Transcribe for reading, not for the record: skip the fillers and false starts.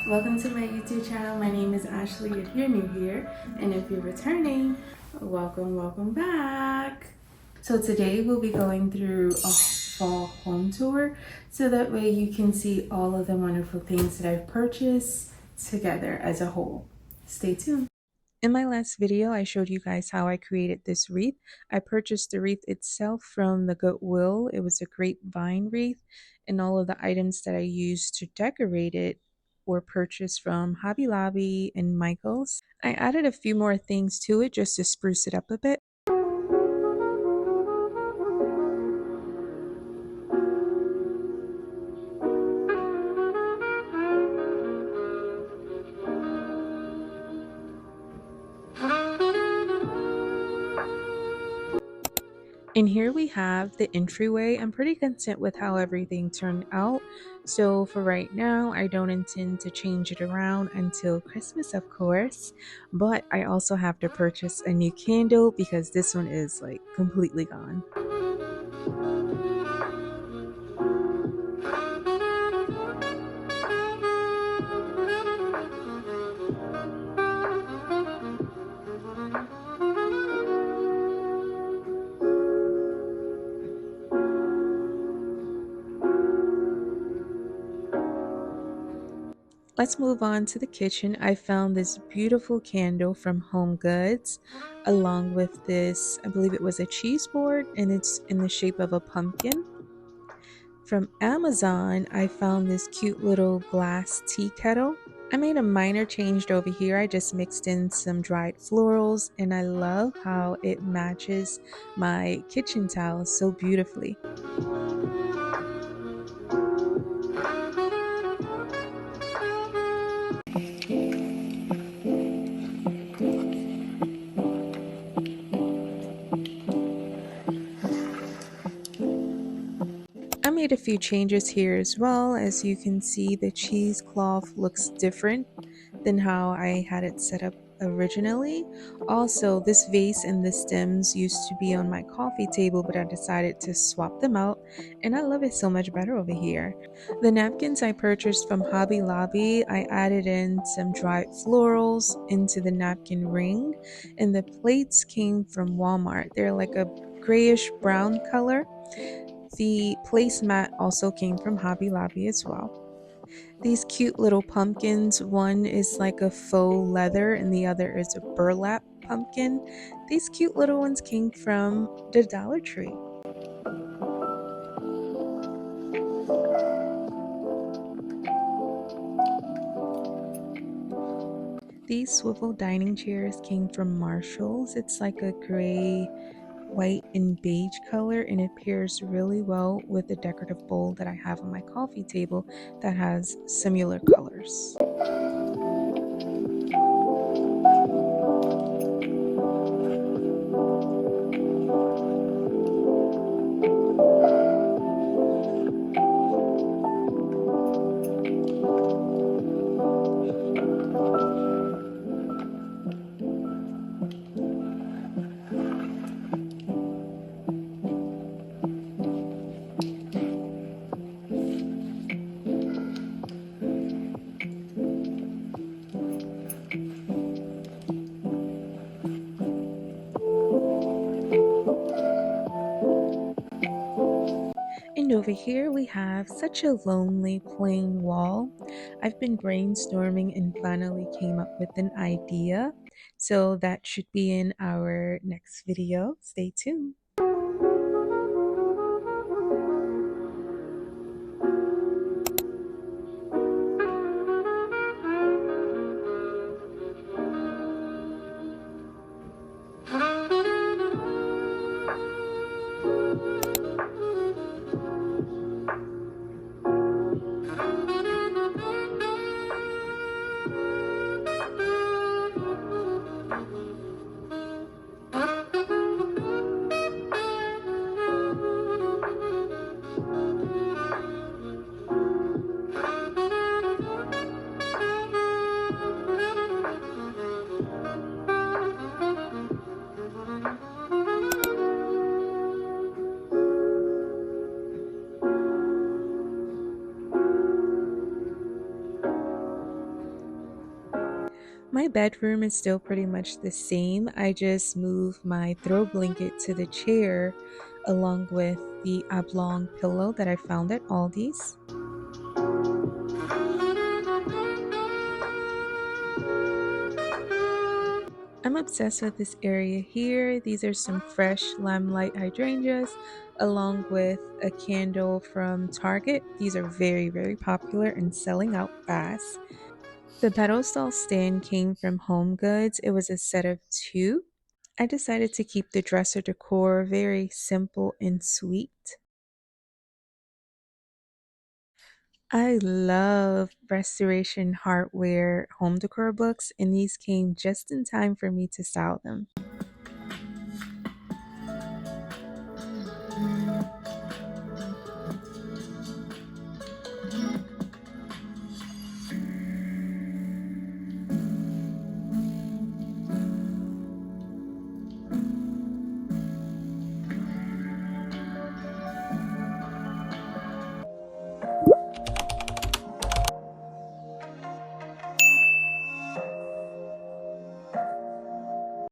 Welcome to my YouTube channel. My name is Ashley if you're new here, and if you're returning, welcome back. So today we'll be going through a fall home tour so that way you can see all of the wonderful things that I've purchased together as a whole. Stay tuned. In my last video, I showed you guys how I created this wreath. I purchased the wreath itself from the Goodwill. It was a grapevine wreath, and all of the items that I used to decorate it were purchased from Hobby Lobby and Michael's. I added a few more things to it just to spruce it up a bit. And here we have the entryway. I'm pretty content with how everything turned out. So for right now, I don't intend to change it around until Christmas, of course. But I also have to purchase a new candle because this one is like completely gone. Let's move on to the kitchen. I found this beautiful candle from Home Goods along with this, I believe it was a cheese board, and it's in the shape of a pumpkin. From Amazon, I found this cute little glass tea kettle. I made a minor change over here. I just mixed in some dried florals, and I love how it matches my kitchen towels so beautifully. I made a few changes here as well. As you can see, the cheesecloth looks different than how I had it set up originally. Also, this vase and the stems used to be on my coffee table, but I decided to swap them out, and I love it so much better over here. The napkins I purchased from Hobby Lobby, I added in some dried florals into the napkin ring, and the plates came from Walmart. They're like a grayish brown color. The placemat also came from Hobby Lobby as well. These cute little pumpkins, one is like a faux leather and the other is a burlap pumpkin. These cute little ones came from the Dollar Tree. These swivel dining chairs came from Marshall's. It's like a gray, white, and beige color, and it pairs really well with the decorative bowl that I have on my coffee table that has similar colors. And over here we have such a lonely plain wall. I've been brainstorming and finally came up with an idea. So that should be in our next video. Stay tuned. My bedroom is still pretty much the same. I just moved my throw blanket to the chair along with the oblong pillow that I found at Aldi's. I'm obsessed with this area here. These are some fresh limelight hydrangeas along with a candle from Target. These are very, very popular and selling out fast. The pedestal stand came from Home Goods. It was a set of two. I decided to keep the dresser decor very simple and sweet. I love restoration hardware home decor books, and these came just in time for me to style them.